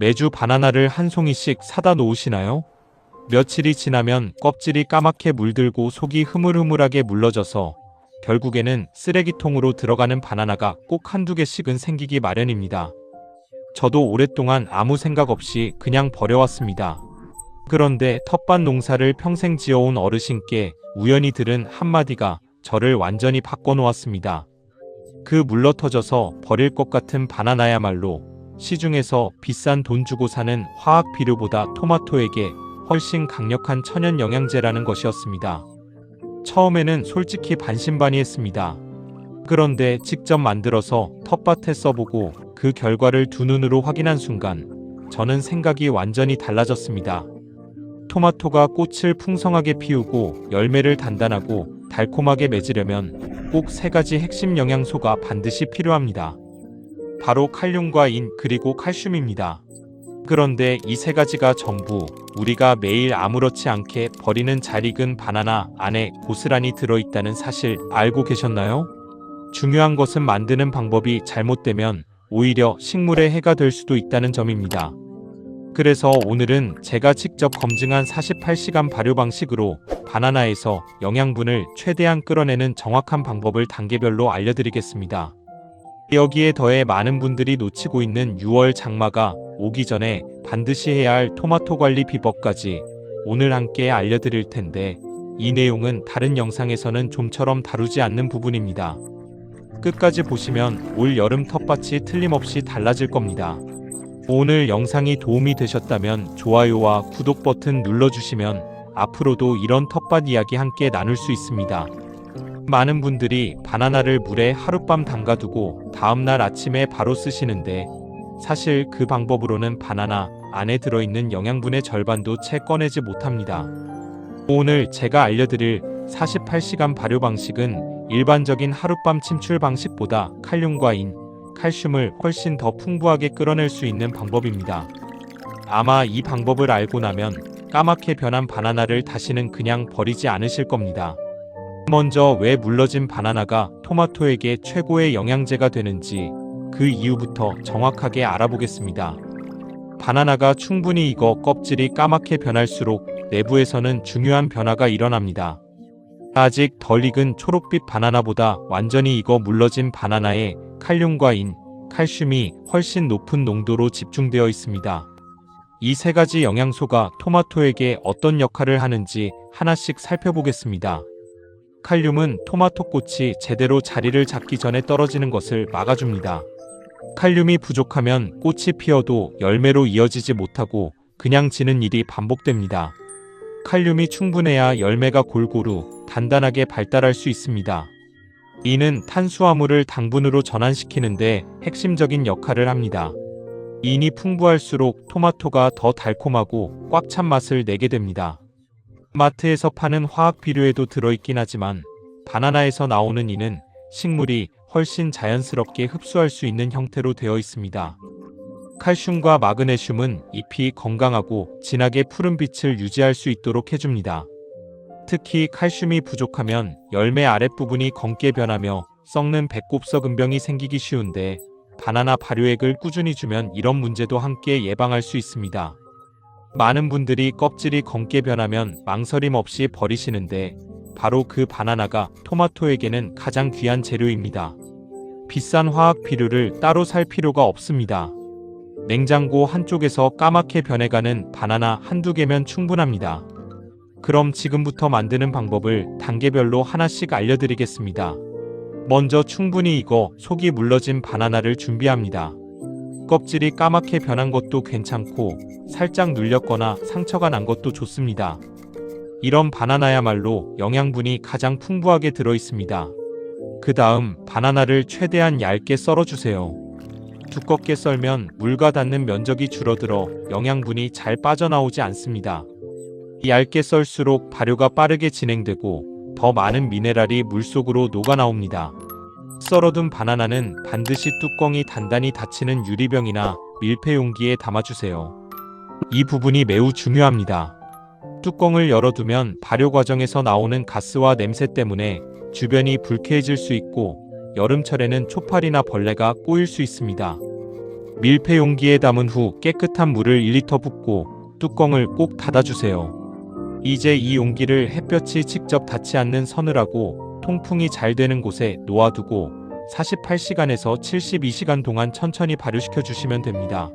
매주 바나나를 한 송이씩 사다 놓으시나요? 며칠이 지나면 껍질이 까맣게 물들고 속이 흐물흐물하게 물러져서 결국에는 쓰레기통으로 들어가는 바나나가 꼭 한두 개씩은 생기기 마련입니다. 저도 오랫동안 아무 생각 없이 그냥 버려왔습니다. 그런데 텃밭 농사를 평생 지어온 어르신께 우연히 들은 한마디가 저를 완전히 바꿔놓았습니다. 그 물러터져서 버릴 것 같은 바나나야말로 시중에서 비싼 돈 주고 사는 화학 비료보다 토마토에게 훨씬 강력한 천연 영양제라는 것이었습니다. 처음에는 솔직히 반신반의했습니다. 그런데 직접 만들어서 텃밭에 써보고 그 결과를 두 눈으로 확인한 순간 저는 생각이 완전히 달라졌습니다. 토마토가 꽃을 풍성하게 피우고 열매를 단단하고 달콤하게 맺으려면 꼭 세 가지 핵심 영양소가 반드시 필요합니다. 바로 칼륨과 인 그리고 칼슘입니다. 그런데 이 세 가지가 전부 우리가 매일 아무렇지 않게 버리는 잘 익은 바나나 안에 고스란히 들어있다는 사실 알고 계셨나요? 중요한 것은 만드는 방법이 잘못되면 오히려 식물에 해가 될 수도 있다는 점입니다. 그래서 오늘은 제가 직접 검증한 48시간 발효 방식으로 바나나에서 영양분을 최대한 끌어내는 정확한 방법을 단계별로 알려드리겠습니다. 여기에 더해 많은 분들이 놓치고 있는 6월 장마가 오기 전에 반드시 해야 할 토마토 관리 비법까지 오늘 함께 알려드릴 텐데 이 내용은 다른 영상에서는 좀처럼 다루지 않는 부분입니다. 끝까지 보시면 올 여름 텃밭이 틀림없이 달라질 겁니다. 오늘 영상이 도움이 되셨다면 좋아요와 구독 버튼 눌러주시면 앞으로도 이런 텃밭 이야기 함께 나눌 수 있습니다. 많은 분들이 바나나를 물에 하룻밤 담가두고 다음날 아침에 바로 쓰시는데 사실 그 방법으로는 바나나 안에 들어있는 영양분의 절반도 채 꺼내지 못합니다. 오늘 제가 알려드릴 48시간 발효 방식은 일반적인 하룻밤 침출 방식보다 칼륨과 인, 칼슘을 훨씬 더 풍부하게 끌어낼 수 있는 방법입니다. 아마 이 방법을 알고 나면 까맣게 변한 바나나를 다시는 그냥 버리지 않으실 겁니다. 먼저 왜 물러진 바나나가 토마토에게 최고의 영양제가 되는지 그 이유부터 정확하게 알아보겠습니다. 바나나가 충분히 익어 껍질이 까맣게 변할수록 내부에서는 중요한 변화가 일어납니다. 아직 덜 익은 초록빛 바나나보다 완전히 익어 물러진 바나나에 칼륨과 인, 칼슘이 훨씬 높은 농도로 집중되어 있습니다. 이 세 가지 영양소가 토마토에게 어떤 역할을 하는지 하나씩 살펴보겠습니다. 칼륨은 토마토 꽃이 제대로 자리를 잡기 전에 떨어지는 것을 막아줍니다. 칼륨이 부족하면 꽃이 피어도 열매로 이어지지 못하고 그냥 지는 일이 반복됩니다. 칼륨이 충분해야 열매가 골고루 단단하게 발달할 수 있습니다. 인은 탄수화물을 당분으로 전환시키는데 핵심적인 역할을 합니다. 인이 풍부할수록 토마토가 더 달콤하고 꽉 찬 맛을 내게 됩니다. 마트에서 파는 화학 비료에도 들어있긴 하지만 바나나에서 나오는 인은 식물이 훨씬 자연스럽게 흡수할 수 있는 형태로 되어 있습니다. 칼슘과 마그네슘은 잎이 건강하고 진하게 푸른 빛을 유지할 수 있도록 해줍니다. 특히 칼슘이 부족하면 열매 아랫부분이 검게 변하며 썩는 배꼽썩은병이 생기기 쉬운데 바나나 발효액을 꾸준히 주면 이런 문제도 함께 예방할 수 있습니다. 많은 분들이 껍질이 검게 변하면 망설임 없이 버리시는데 바로 그 바나나가 토마토에게는 가장 귀한 재료입니다. 비싼 화학 비료를 따로 살 필요가 없습니다. 냉장고 한쪽에서 까맣게 변해가는 바나나 한두 개면 충분합니다. 그럼 지금부터 만드는 방법을 단계별로 하나씩 알려드리겠습니다. 먼저 충분히 익어 속이 물러진 바나나를 준비합니다. 껍질이 까맣게 변한 것도 괜찮고 살짝 눌렸거나 상처가 난 것도 좋습니다. 이런 바나나야말로 영양분이 가장 풍부하게 들어있습니다. 그 다음 바나나를 최대한 얇게 썰어주세요. 두껍게 썰면 물과 닿는 면적이 줄어들어 영양분이 잘 빠져나오지 않습니다. 얇게 썰수록 발효가 빠르게 진행되고 더 많은 미네랄이 물속으로 녹아나옵니다. 썰어둔 바나나는 반드시 뚜껑이 단단히 닫히는 유리병이나 밀폐 용기에 담아주세요. 이 부분이 매우 중요합니다. 뚜껑을 열어두면 발효 과정에서 나오는 가스와 냄새 때문에 주변이 불쾌해질 수 있고 여름철에는 초파리나 벌레가 꼬일 수 있습니다. 밀폐 용기에 담은 후 깨끗한 물을 1리터 붓고 뚜껑을 꼭 닫아주세요. 이제 이 용기를 햇볕이 직접 닿지 않는 서늘하고 통풍이 잘 되는 곳에 놓아두고 48시간에서 72시간 동안 천천히 발효시켜 주시면 됩니다.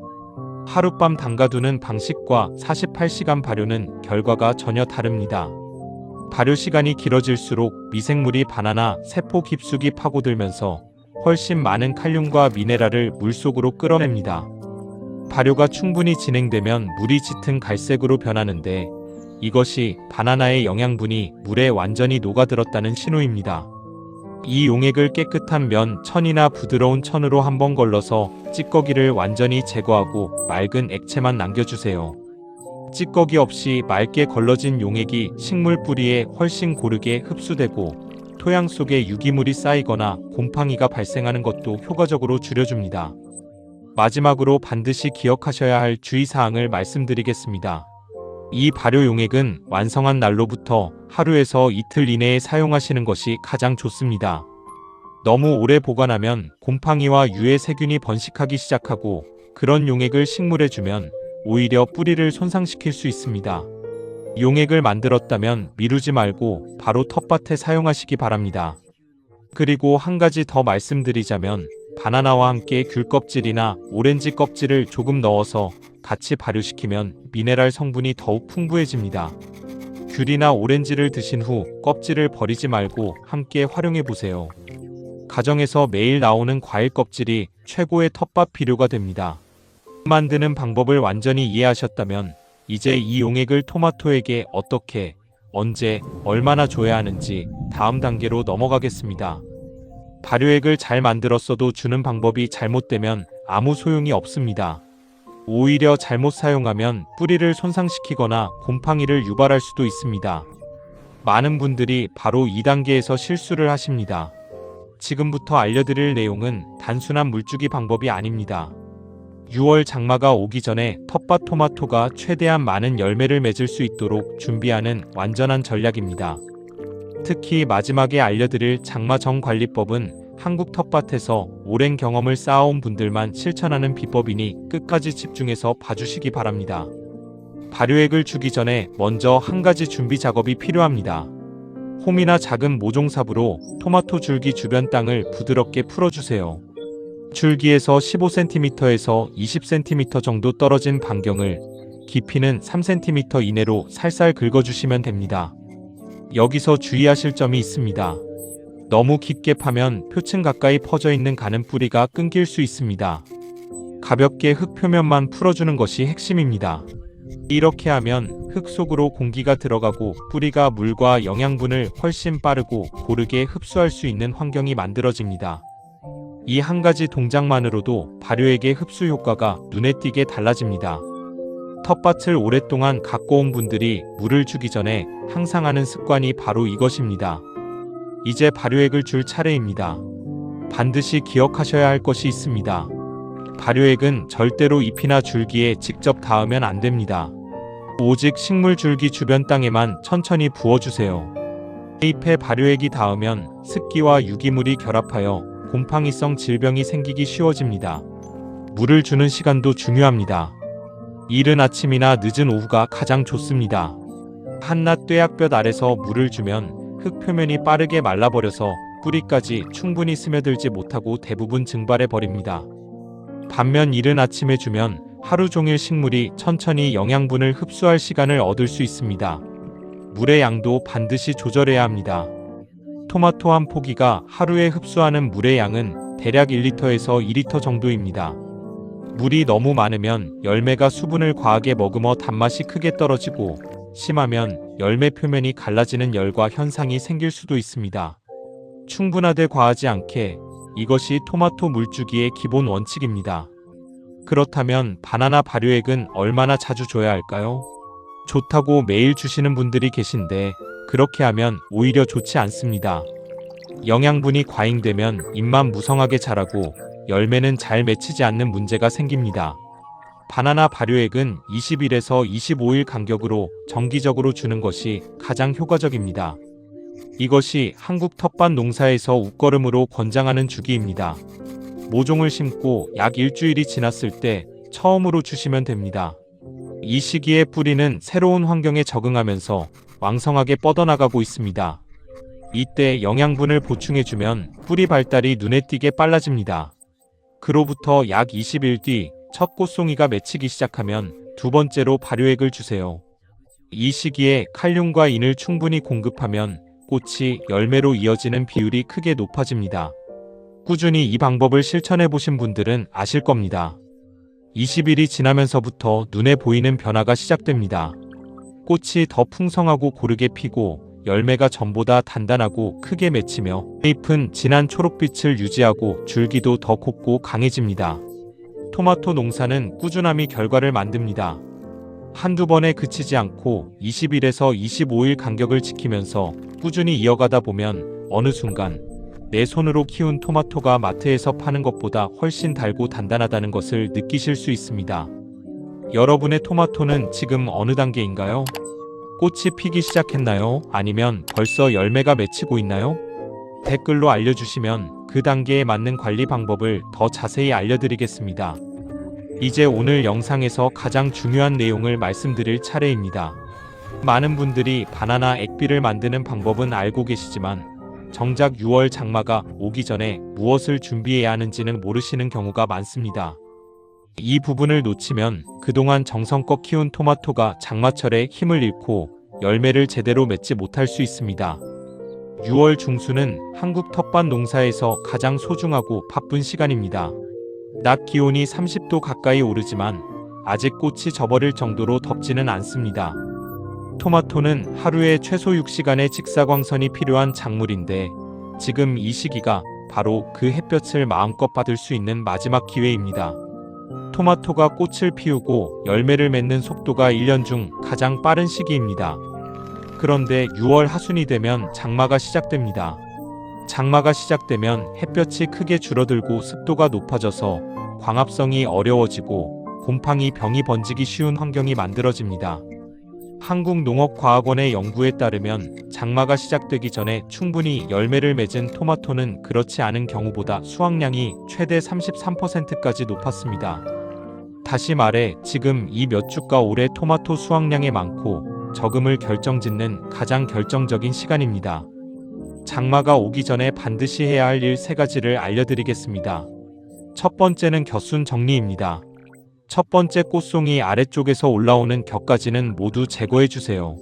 하룻밤 담가두는 방식과 48시간 발효는 결과가 전혀 다릅니다. 발효 시간이 길어질수록 미생물이 바나나 세포 깊숙이 파고들면서 훨씬 많은 칼륨과 미네랄을 물속으로 끌어냅니다. 발효가 충분히 진행되면 물이 짙은 갈색으로 변하는데 이것이 바나나의 영양분이 물에 완전히 녹아들었다는 신호입니다. 이 용액을 깨끗한 면, 천이나 부드러운 천으로 한번 걸러서 찌꺼기를 완전히 제거하고 맑은 액체만 남겨주세요. 찌꺼기 없이 맑게 걸러진 용액이 식물 뿌리에 훨씬 고르게 흡수되고 토양 속에 유기물이 쌓이거나 곰팡이가 발생하는 것도 효과적으로 줄여줍니다. 마지막으로 반드시 기억하셔야 할 주의사항을 말씀드리겠습니다. 이 발효 용액은 완성한 날로부터 하루에서 이틀 이내에 사용하시는 것이 가장 좋습니다. 너무 오래 보관하면 곰팡이와 유해 세균이 번식하기 시작하고 그런 용액을 식물에 주면 오히려 뿌리를 손상시킬 수 있습니다. 용액을 만들었다면 미루지 말고 바로 텃밭에 사용하시기 바랍니다. 그리고 한 가지 더 말씀드리자면 바나나와 함께 귤 껍질이나 오렌지 껍질을 조금 넣어서 같이 발효시키면 미네랄 성분이 더욱 풍부해집니다. 귤이나 오렌지를 드신 후 껍질을 버리지 말고 함께 활용해 보세요. 가정에서 매일 나오는 과일 껍질이 최고의 텃밭 비료가 됩니다. 만드는 방법을 완전히 이해하셨다면 이제 이 용액을 토마토에게 어떻게, 언제, 얼마나 줘야 하는지 다음 단계로 넘어가겠습니다. 발효액을 잘 만들었어도 주는 방법이 잘못되면 아무 소용이 없습니다. 오히려 잘못 사용하면 뿌리를 손상시키거나 곰팡이를 유발할 수도 있습니다. 많은 분들이 바로 2단계에서 실수를 하십니다. 지금부터 알려드릴 내용은 단순한 물주기 방법이 아닙니다. 6월 장마가 오기 전에 텃밭 토마토가 최대한 많은 열매를 맺을 수 있도록 준비하는 완전한 전략입니다. 특히 마지막에 알려드릴 장마 정관리법은 한국 텃밭에서 오랜 경험을 쌓아온 분들만 실천하는 비법이니 끝까지 집중해서 봐주시기 바랍니다. 발효액을 주기 전에 먼저 한 가지 준비 작업이 필요합니다. 홈이나 작은 모종삽으로 토마토 줄기 주변 땅을 부드럽게 풀어주세요. 줄기에서 15cm에서 20cm 정도 떨어진 반경을 깊이는 3cm 이내로 살살 긁어주시면 됩니다. 여기서 주의하실 점이 있습니다. 너무 깊게 파면 표층 가까이 퍼져 있는 가는 뿌리가 끊길 수 있습니다. 가볍게 흙 표면만 풀어주는 것이 핵심입니다. 이렇게 하면 흙 속으로 공기가 들어가고 뿌리가 물과 영양분을 훨씬 빠르고 고르게 흡수할 수 있는 환경이 만들어집니다. 이 한 가지 동작만으로도 발효액의 흡수 효과가 눈에 띄게 달라집니다. 텃밭을 오랫동안 갖고 온 분들이 물을 주기 전에 항상 하는 습관이 바로 이것입니다. 이제 발효액을 줄 차례입니다. 반드시 기억하셔야 할 것이 있습니다. 발효액은 절대로 잎이나 줄기에 직접 닿으면 안 됩니다. 오직 식물 줄기 주변 땅에만 천천히 부어주세요. 잎에 발효액이 닿으면 습기와 유기물이 결합하여 곰팡이성 질병이 생기기 쉬워집니다. 물을 주는 시간도 중요합니다. 이른 아침이나 늦은 오후가 가장 좋습니다. 한낮 뙤약볕 아래서 물을 주면 흙 표면이 빠르게 말라버려서 뿌리까지 충분히 스며들지 못하고 대부분 증발해 버립니다. 반면 이른 아침에 주면 하루 종일 식물이 천천히 영양분을 흡수할 시간을 얻을 수 있습니다. 물의 양도 반드시 조절해야 합니다. 토마토 한 포기가 하루에 흡수하는 물의 양은 대략 1리터에서 2리터 정도입니다. 물이 너무 많으면 열매가 수분을 과하게 머금어 단맛이 크게 떨어지고 심하면 열매 표면이 갈라지는 열과 현상이 생길 수도 있습니다. 충분하되 과하지 않게, 이것이 토마토 물주기의 기본 원칙입니다. 그렇다면 바나나 발효액은 얼마나 자주 줘야 할까요? 좋다고 매일 주시는 분들이 계신데 그렇게 하면 오히려 좋지 않습니다. 영양분이 과잉되면 잎만 무성하게 자라고 열매는 잘 맺히지 않는 문제가 생깁니다. 바나나 발효액은 20일에서 25일 간격으로 정기적으로 주는 것이 가장 효과적입니다. 이것이 한국 텃밭 농사에서 웃거름으로 권장하는 주기입니다. 모종을 심고 약 일주일이 지났을 때 처음으로 주시면 됩니다. 이 시기에 뿌리는 새로운 환경에 적응하면서 왕성하게 뻗어나가고 있습니다. 이때 영양분을 보충해주면 뿌리 발달이 눈에 띄게 빨라집니다. 그로부터 약 20일 뒤 첫 꽃송이가 맺히기 시작하면 두 번째로 발효액을 주세요. 이 시기에 칼륨과 인을 충분히 공급하면 꽃이 열매로 이어지는 비율이 크게 높아집니다. 꾸준히 이 방법을 실천해 보신 분들은 아실 겁니다. 20일이 지나면서부터 눈에 보이는 변화가 시작됩니다. 꽃이 더 풍성하고 고르게 피고 열매가 전보다 단단하고 크게 맺히며 잎은 진한 초록빛을 유지하고 줄기도 더 곱고 강해집니다. 토마토 농사는 꾸준함이 결과를 만듭니다. 한두 번에 그치지 않고 20일에서 25일 간격을 지키면서 꾸준히 이어가다 보면 어느 순간 내 손으로 키운 토마토가 마트에서 파는 것보다 훨씬 달고 단단하다는 것을 느끼실 수 있습니다. 여러분의 토마토는 지금 어느 단계인가요? 꽃이 피기 시작했나요? 아니면 벌써 열매가 맺히고 있나요? 댓글로 알려주시면 그 단계에 맞는 관리 방법을 더 자세히 알려드리겠습니다. 이제 오늘 영상에서 가장 중요한 내용을 말씀드릴 차례입니다. 많은 분들이 바나나 액비를 만드는 방법은 알고 계시지만 정작 6월 장마가 오기 전에 무엇을 준비해야 하는지는 모르시는 경우가 많습니다. 이 부분을 놓치면 그동안 정성껏 키운 토마토가 장마철에 힘을 잃고 열매를 제대로 맺지 못할 수 있습니다. 6월 중순은 한국 텃밭 농사에서 가장 소중하고 바쁜 시간입니다. 낮 기온이 30도 가까이 오르지만 아직 꽃이 져버릴 정도로 덥지는 않습니다. 토마토는 하루에 최소 6시간의 직사광선이 필요한 작물인데 지금 이 시기가 바로 그 햇볕을 마음껏 받을 수 있는 마지막 기회입니다. 토마토가 꽃을 피우고 열매를 맺는 속도가 1년 중 가장 빠른 시기입니다. 그런데 6월 하순이 되면 장마가 시작됩니다. 장마가 시작되면 햇볕이 크게 줄어들고 습도가 높아져서 광합성이 어려워지고 곰팡이 병이 번지기 쉬운 환경이 만들어집니다. 한국농업과학원의 연구에 따르면 장마가 시작되기 전에 충분히 열매를 맺은 토마토는 그렇지 않은 경우보다 수확량이 최대 33%까지 높았습니다. 다시 말해 지금 이 몇 주가 올해 토마토 수확량이 많고 적음을 결정짓는 가장 결정적인 시간입니다. 장마가 오기 전에 반드시 해야 할 일 3가지를 알려드리겠습니다. 첫 번째는 겨순 정리입니다. 첫 번째 꽃송이 아래쪽에서 올라오는 격가지는 모두 제거해주세요.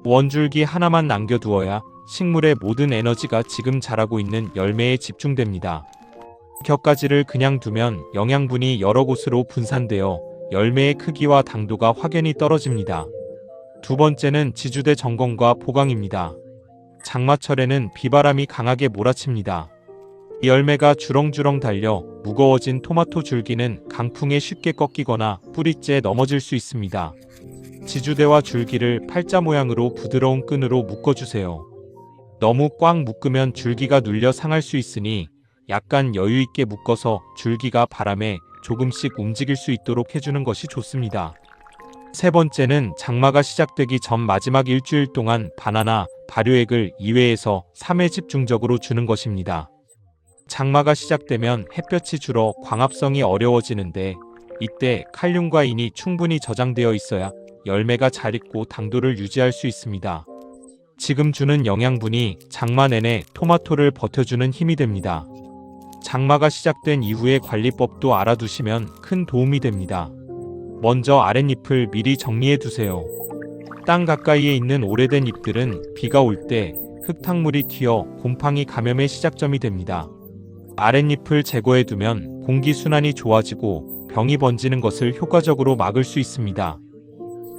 원줄기 하나만 남겨두어야 식물의 모든 에너지가 지금 자라고 있는 열매에 집중됩니다. 격가지를 그냥 두면 영양분이 여러 곳으로 분산되어 열매의 크기와 당도가 확연히 떨어집니다. 두 번째는 지주대 점검과 보강입니다. 장마철에는 비바람이 강하게 몰아칩니다. 열매가 주렁주렁 달려 무거워진 토마토 줄기는 강풍에 쉽게 꺾이거나 뿌리째 넘어질 수 있습니다. 지주대와 줄기를 팔자 모양으로 부드러운 끈으로 묶어주세요. 너무 꽉 묶으면 줄기가 눌려 상할 수 있으니 약간 여유있게 묶어서 줄기가 바람에 조금씩 움직일 수 있도록 해주는 것이 좋습니다. 세 번째는 장마가 시작되기 전 마지막 일주일 동안 바나나 발효액을 2회에서 3회 집중적으로 주는 것입니다. 장마가 시작되면 햇볕이 줄어 광합성이 어려워지는데 이때 칼륨과 인이 충분히 저장되어 있어야 열매가 잘 익고 당도를 유지할 수 있습니다. 지금 주는 영양분이 장마 내내 토마토를 버텨주는 힘이 됩니다. 장마가 시작된 이후의 관리법도 알아두시면 큰 도움이 됩니다. 먼저 아랫잎을 미리 정리해 두세요. 땅 가까이에 있는 오래된 잎들은 비가 올 때 흙탕물이 튀어 곰팡이 감염의 시작점이 됩니다. 아랫잎을 제거해 두면 공기순환이 좋아지고 병이 번지는 것을 효과적으로 막을 수 있습니다.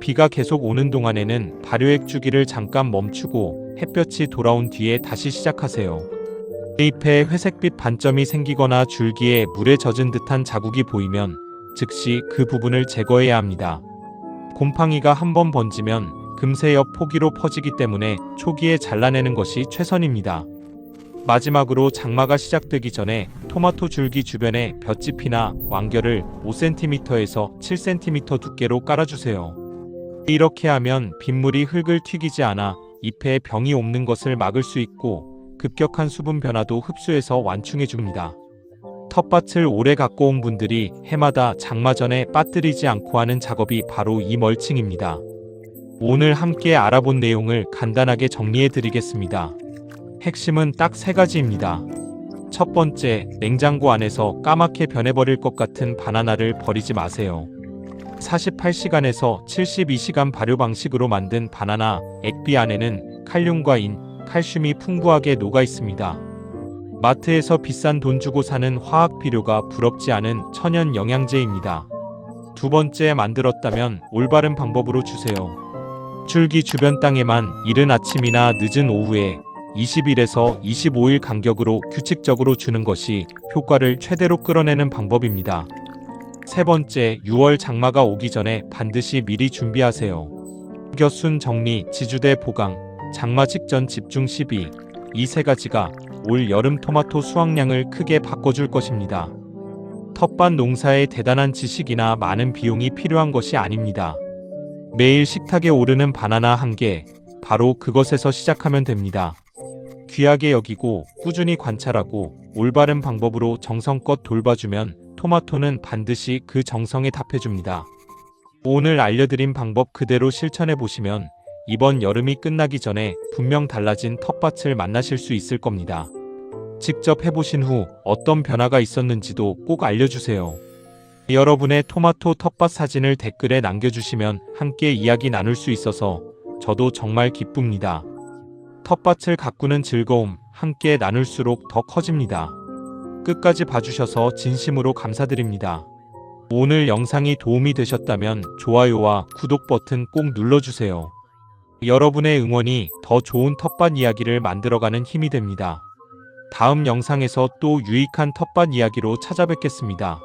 비가 계속 오는 동안에는 발효액 주기를 잠깐 멈추고 햇볕이 돌아온 뒤에 다시 시작하세요. 잎에 회색빛 반점이 생기거나 줄기에 물에 젖은 듯한 자국이 보이면 즉시 그 부분을 제거해야 합니다. 곰팡이가 한번 번지면 금세 옆 포기로 퍼지기 때문에 초기에 잘라내는 것이 최선입니다. 마지막으로 장마가 시작되기 전에 토마토 줄기 주변에 볏짚이나 왕결을 5cm에서 7cm 두께로 깔아주세요. 이렇게 하면 빗물이 흙을 튀기지 않아 잎에 병이 옵는 것을 막을 수 있고 급격한 수분 변화도 흡수해서 완충해 줍니다. 텃밭을 오래 갖고 온 분들이 해마다 장마 전에 빠뜨리지 않고 하는 작업이 바로 이 멀칭입니다. 오늘 함께 알아본 내용을 간단하게 정리해 드리겠습니다. 핵심은 딱 3가지입니다. 첫 번째, 냉장고 안에서 까맣게 변해버릴 것 같은 바나나를 버리지 마세요. 48시간에서 72시간 발효 방식으로 만든 바나나 액비 안에는 칼륨과 인, 칼슘이 풍부하게 녹아 있습니다. 마트에서 비싼 돈 주고 사는 화학 비료가 부럽지 않은 천연 영양제입니다. 두 번째, 만들었다면 올바른 방법으로 주세요. 줄기 주변 땅에만 이른 아침이나 늦은 오후에 20일에서 25일 간격으로 규칙적으로 주는 것이 효과를 최대로 끌어내는 방법입니다. 세 번째, 6월 장마가 오기 전에 반드시 미리 준비하세요. 격순 정리, 지주대 보강, 장마 직전 집중 시비, 이 3가지가 올 여름 토마토 수확량을 크게 바꿔줄 것입니다. 텃밭 농사에 대단한 지식이나 많은 비용이 필요한 것이 아닙니다. 매일 식탁에 오르는 바나나 1개, 바로 그것에서 시작하면 됩니다. 귀하게 여기고 꾸준히 관찰하고 올바른 방법으로 정성껏 돌봐주면 토마토는 반드시 그 정성에 답해줍니다. 오늘 알려드린 방법 그대로 실천해 보시면 이번 여름이 끝나기 전에 분명 달라진 텃밭을 만나실 수 있을 겁니다. 직접 해보신 후 어떤 변화가 있었는지도 꼭 알려주세요. 여러분의 토마토 텃밭 사진을 댓글에 남겨주시면 함께 이야기 나눌 수 있어서 저도 정말 기쁩니다. 텃밭을 가꾸는 즐거움 함께 나눌수록 더 커집니다. 끝까지 봐주셔서 진심으로 감사드립니다. 오늘 영상이 도움이 되셨다면 좋아요와 구독 버튼 꼭 눌러주세요. 여러분의 응원이 더 좋은 텃밭 이야기를 만들어가는 힘이 됩니다. 다음 영상에서 또 유익한 텃밭 이야기로 찾아뵙겠습니다.